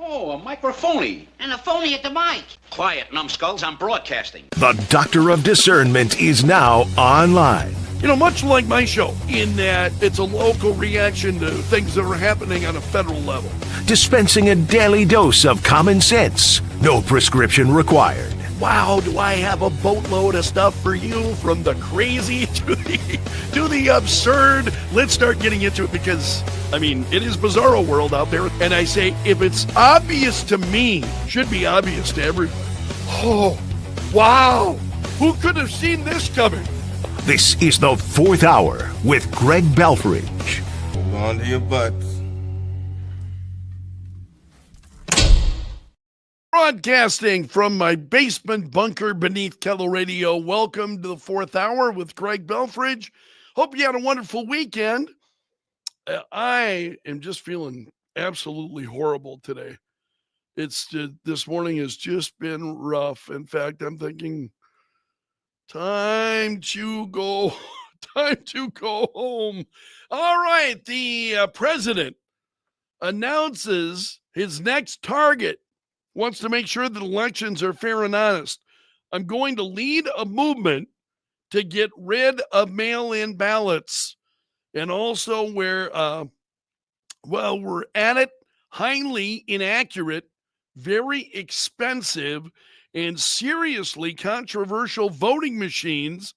Oh, a microphony. And a phony at the mic. Quiet, numbskulls, I'm broadcasting. The Doctor of Discernment is now online. You know, much like my show, in that it's a local reaction to things that are happening on a federal level. Dispensing a daily dose of common sense. No prescription required. Wow, do I have a boatload of stuff for you, from the crazy to the absurd. Let's start getting into it because, I mean, it is bizarro world out there. And I say, if it's obvious to me, should be obvious to everyone. Oh, wow. Who could have seen this coming? This is the Fourth Hour with Greg Belfrage. Hold on to your butts. Broadcasting from my basement bunker beneath Kettle Radio. Welcome to the Fourth Hour with Greg Belfrage. Hope you had a wonderful weekend. I am just feeling absolutely horrible today. This morning has just been rough. In fact, I'm thinking, time to go home. All right, the president announces his next target. Wants to make sure that elections are fair and honest. I'm going to lead a movement to get rid of mail-in ballots. And also while we're at it, highly inaccurate, very expensive, and seriously controversial voting machines,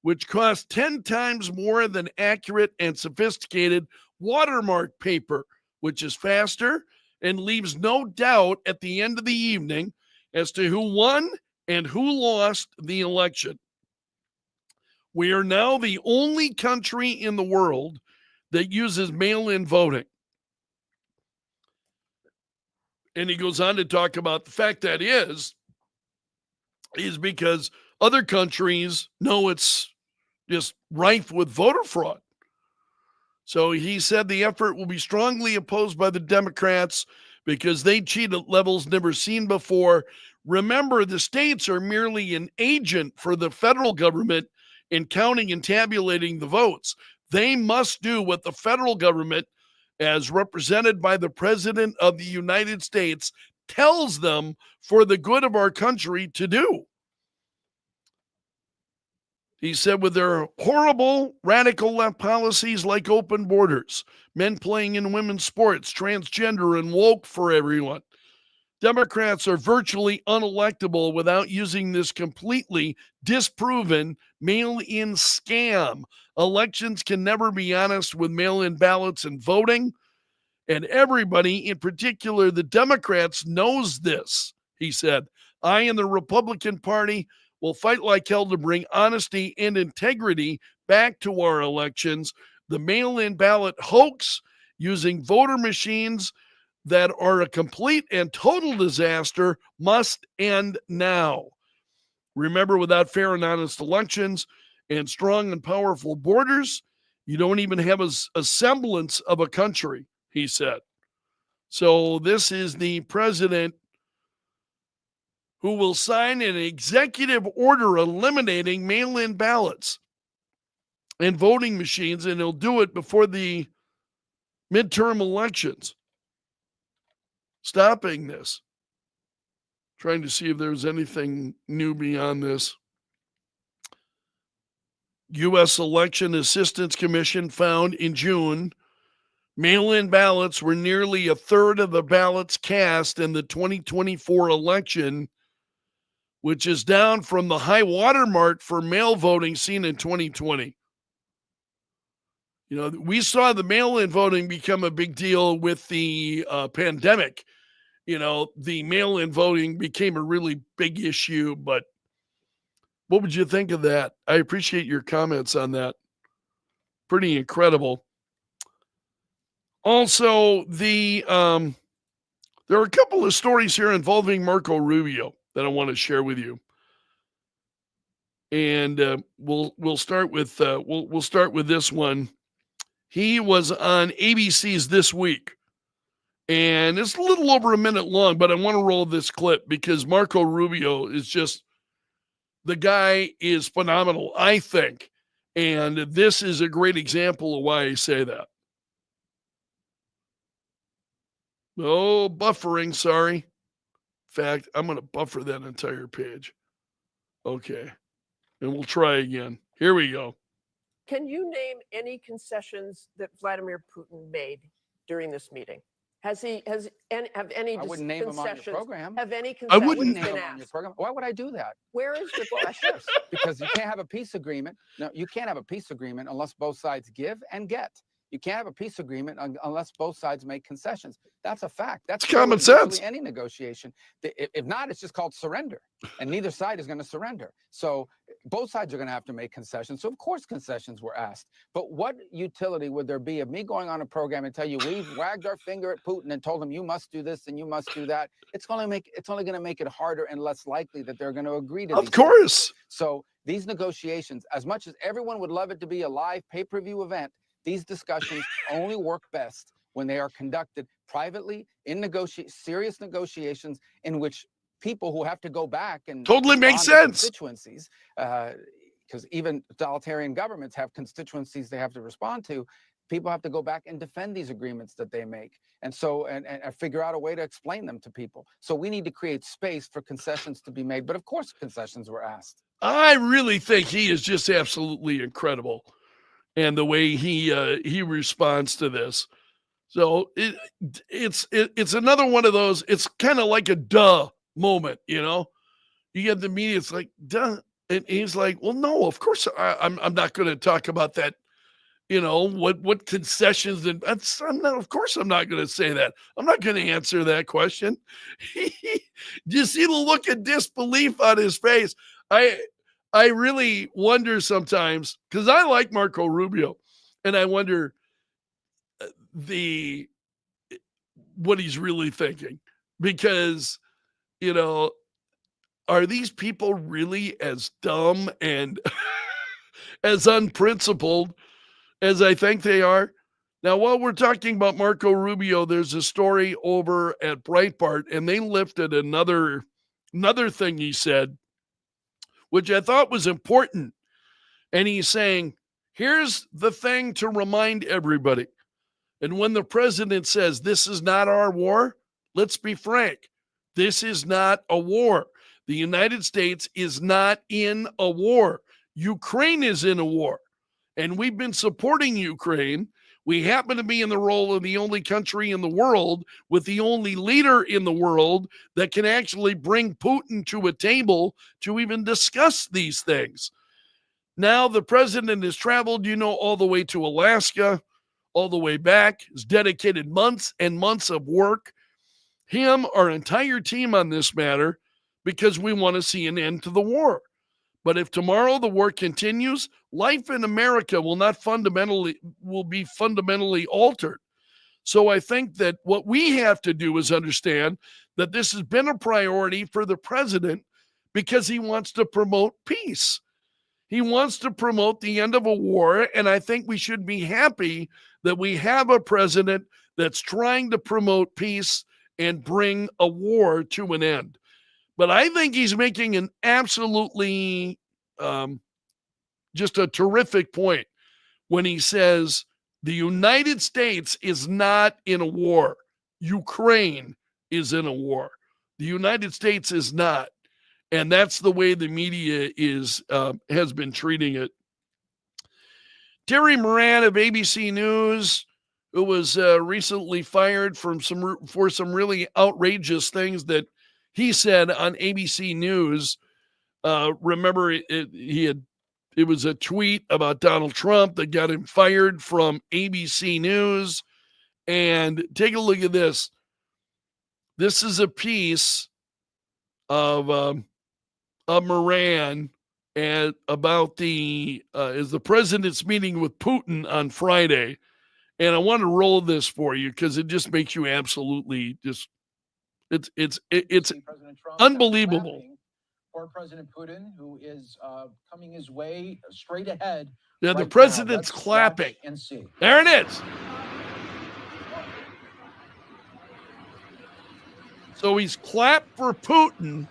which cost 10 times more than accurate and sophisticated watermark paper, which is faster and leaves no doubt at the end of the evening as to who won and who lost the election. We are now the only country in the world that uses mail-in voting. And he goes on to talk about the fact that is because other countries know it's just rife with voter fraud. So he said the effort will be strongly opposed by the Democrats because they cheat at levels never seen before. Remember, the states are merely an agent for the federal government in counting and tabulating the votes. They must do what the federal government, as represented by the President of the United States, tells them for the good of our country to do. He said with their horrible radical left policies like open borders, men playing in women's sports, transgender and woke for everyone, Democrats are virtually unelectable without using this completely disproven mail-in scam. Elections can never be honest with mail-in ballots and voting. And everybody, in particular the Democrats, knows this, he said. I and the Republican Party will fight like hell to bring honesty and integrity back to our elections. The mail-in ballot hoax using voter machines that are a complete and total disaster must end now. Remember, without fair and honest elections and strong and powerful borders, you don't even have a semblance of a country, he said. So this is the president who will sign an executive order eliminating mail-in ballots and voting machines, and he'll do it before the midterm elections. Stopping this. Trying to see if there's anything new beyond this. U.S. Election Assistance Commission found in June mail-in ballots were nearly a third of the ballots cast in the 2024 election, which is down from the high watermark for mail voting seen in 2020. You know, we saw the mail-in voting become a big deal with the pandemic. You know, the mail-in voting became a really big issue, but what would you think of that? I appreciate your comments on that. Pretty incredible. Also, there are a couple of stories here involving Marco Rubio that I want to share with you, and we'll start with this one. He was on ABC's This Week, and it's a little over a minute long, but I want to roll this clip because Marco Rubio is just, the guy is phenomenal, I think, and this is a great example of why I say that. Oh, buffering, sorry. In fact, I'm going to buffer that entire page. Okay. And we'll try again. Here we go. Can you name any concessions that Vladimir Putin made during this meeting? Have any I wouldn't name them on your concessions? program. Have any I concessions wouldn't Name been them on your asked? program. Why would I do that? Where is the Yes, because you can't have a peace agreement. No, you can't have a peace agreement unless both sides give and get. You can't have a peace agreement unless both sides make concessions. That's a fact. That's It's common true in virtually sense. any negotiation. If not, it's just called surrender, and neither side is going to surrender. So both sides are going to have to make concessions. So of course concessions were asked. But what utility would there be of me going on a program and tell you we've wagged our finger at Putin and told him you must do this and you must do that? It's only going to make it harder and less likely that they're going to agree to. Of course. So these negotiations, as much as everyone would love it to be a live pay-per-view event, these discussions only work best when they are conducted privately in serious negotiations in which people who have to go back and Totally makes respond to sense. constituencies, because even totalitarian governments have constituencies they have to respond to. People have to go back and defend these agreements that they make, and so and figure out a way to explain them to people. So we need to create space for concessions to be made. But of course, concessions were asked. I really think he is just absolutely incredible, and the way he responds to this. So it's another one of those. It's kind of like a duh moment, you know. You get the media, it's like duh, and he's like, well, no, of course I'm not going to talk about that. You know what concessions and of course I'm not going to say that. I'm not going to answer that question. Do you see the look of disbelief on his face? I really wonder sometimes, because I like Marco Rubio, and I wonder what he's really thinking, because you know, are these people really as dumb and as unprincipled as I think they are? Now, while we're talking about Marco Rubio, there's a story over at Breitbart, and they lifted another thing he said, which I thought was important. And he's saying, here's the thing to remind everybody. And when the president says, this is not our war, let's be frank. This is not a war. The United States is not in a war. Ukraine is in a war. And we've been supporting Ukraine. We happen to be in the role of the only country in the world with the only leader in the world that can actually bring Putin to a table to even discuss these things. Now the president has traveled, all the way to Alaska, all the way back, has dedicated months and months of work. Him, our entire team on this matter, because we want to see an end to the war. But if tomorrow the war continues, life in America will be fundamentally altered. So I think that what we have to do is understand that this has been a priority for the president because he wants to promote peace. He wants to promote the end of a war, and I think we should be happy that we have a president that's trying to promote peace and bring a war to an end. But I think he's making an absolutely just a terrific point when he says the United States is not in a war. Ukraine is in a war. The United States is not. And that's the way the media has been treating it. Terry Moran of ABC News, who was recently fired for some really outrageous things that he said on ABC News. Remember, it was a tweet about Donald Trump that got him fired from ABC News. And take a look at this. This is a piece of Moran and about is the president's meeting with Putin on Friday. And I want to roll this for you because it just makes you absolutely just it's unbelievable. For President Putin, who is coming his way straight ahead. Yeah, the president's clapping. And see. There it is. So he's clapped for Putin.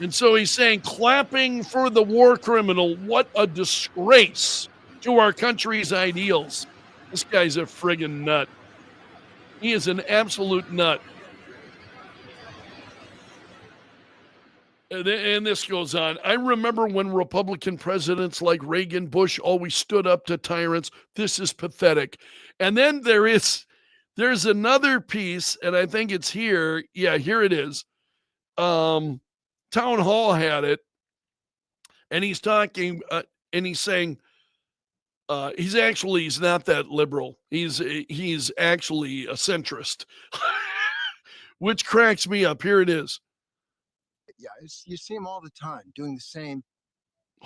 And so he's saying, clapping for the war criminal. What a disgrace to our country's ideals. This guy's a friggin' nut. He is an absolute nut. And this goes on. I remember when Republican presidents like Reagan, Bush always stood up to tyrants. This is pathetic. And then there's another piece, and I think it's here. Yeah, here it is. Town Hall had it, and he's talking, and he's saying he's not that liberal. He's actually a centrist, which cracks me up. Here it is. Yeah, you see him all the time doing the same,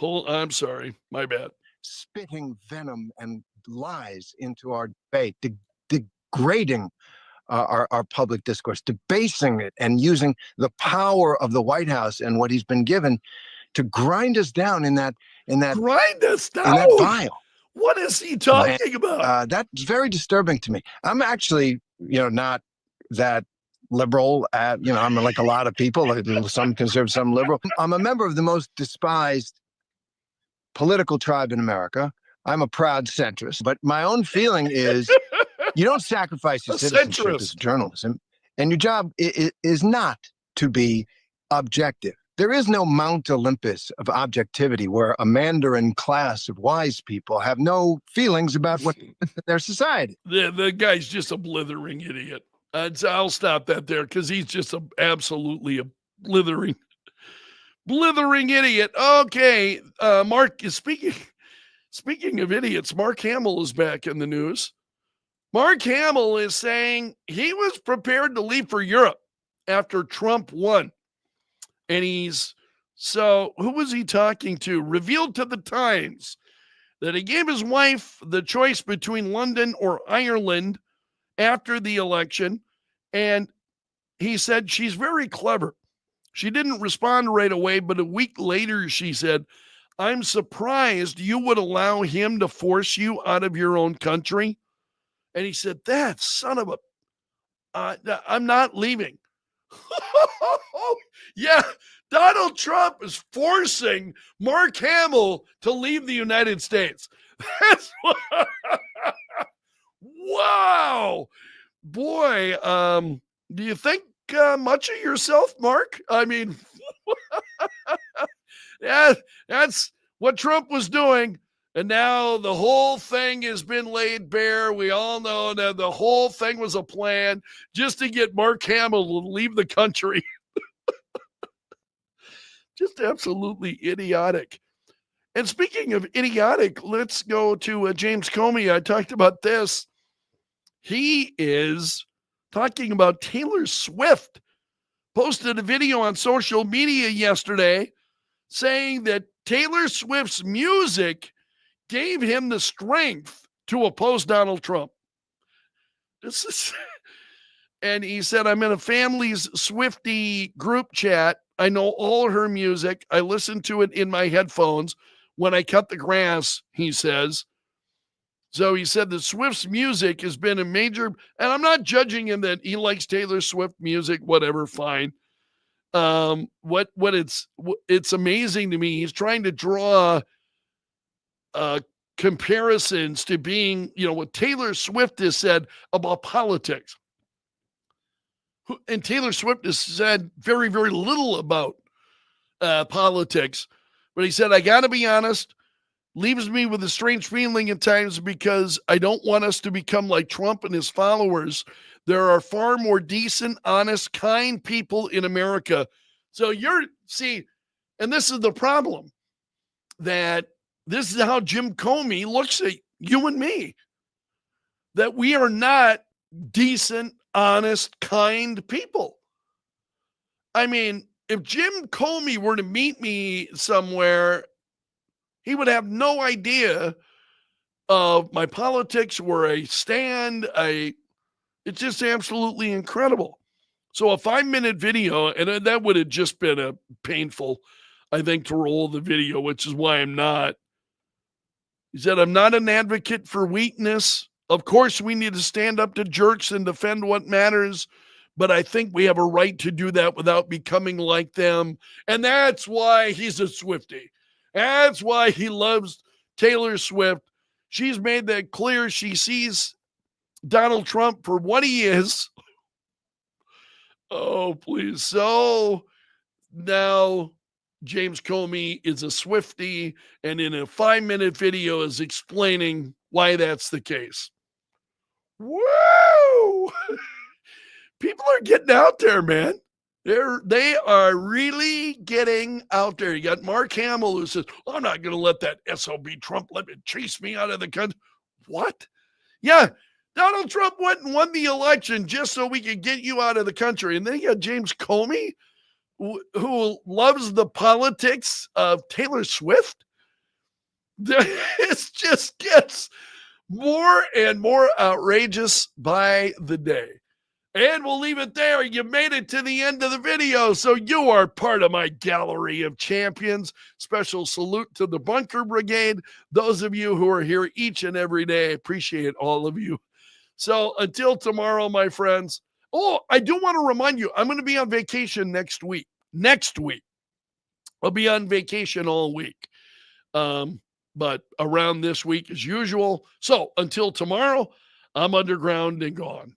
I'm sorry, my bad. spitting venom and lies into our debate, degrading our public discourse, debasing it, and using the power of the White House and what he's been given to grind us down in that Grind us down. in that bile. What is he talking about? That's very disturbing to me. I'm actually, not that liberal. I'm like a lot of people. Some conservative, some liberal. I'm a member of the most despised political tribe in America. I'm a proud centrist, but my own feeling is you don't sacrifice your citizenship as journalism, and your job is not to be objective. There is no Mount Olympus of objectivity where a Mandarin class of wise people have no feelings about what their society. The guy's just a blithering idiot. I'll stop that there because he's just absolutely a blithering idiot. Okay, Mark is speaking. Speaking of idiots, Mark Hamill is back in the news. Mark Hamill is saying he was prepared to leave for Europe after Trump won. And who was he talking to? Revealed to the Times that he gave his wife the choice between London or Ireland after the election. And he said she's very clever. She didn't respond right away, but a week later she said, I'm surprised you would allow him to force you out of your own country. And he said, that son of a, I'm not leaving. Yeah, Donald Trump is forcing Mark Hamill to leave the United States. That's wow. Boy, do you think much of yourself, Mark? I mean, yeah, that's what Trump was doing. And now the whole thing has been laid bare. We all know that the whole thing was a plan just to get Mark Hamill to leave the country. Just absolutely idiotic. And speaking of idiotic, let's go to James Comey. I talked about this. He is talking about Taylor Swift. Posted a video on social media yesterday saying that Taylor Swift's music gave him the strength to oppose Donald Trump. And he said, I'm in a family's Swiftie group chat. I know all her music. I listen to it in my headphones when I cut the grass, he says. So he said that Swift's music has been a major, and I'm not judging him that he likes Taylor Swift music, whatever, fine. It's amazing to me. He's trying to draw comparisons to being, what Taylor Swift has said about politics. And Taylor Swift has said very, very little about politics. But he said, I got to be honest, leaves me with a strange feeling at times because I don't want us to become like Trump and his followers. There are far more decent, honest, kind people in America. So and this is the problem, that this is how Jim Comey looks at you and me, that we are not decent, honest, kind people. I mean, if Jim Comey were to meet me somewhere, he would have no idea of my politics, where I stand. It's just absolutely incredible. So a 5-minute video, and that would have just been a painful, I think, to roll the video, which is why I'm not. He said, I'm not an advocate for weakness. Of course, we need to stand up to jerks and defend what matters, but I think we have a right to do that without becoming like them. And that's why he's a Swiftie. That's why he loves Taylor Swift. She's made that clear. She sees Donald Trump for what he is. Oh, please. So now James Comey is a Swiftie, and in a 5-minute video is explaining why that's the case. Woo! People are getting out there, man. They are really getting out there. You got Mark Hamill who says, I'm not going to let that SOB Trump let me chase me out of the country. What? Yeah, Donald Trump went and won the election just so we could get you out of the country. And then you got James Comey, who loves the politics of Taylor Swift. This just gets more and more outrageous by the day. And we'll leave it there. You made it to the end of the video, so you are part of my gallery of champions. Special salute to the Bunker Brigade. Those of you who are here each and every day, I appreciate all of you. So until tomorrow, my friends. Oh, I do want to remind you, I'm going to be on vacation next week. I'll be on vacation all week. But around this week as usual. So until tomorrow, I'm underground and gone.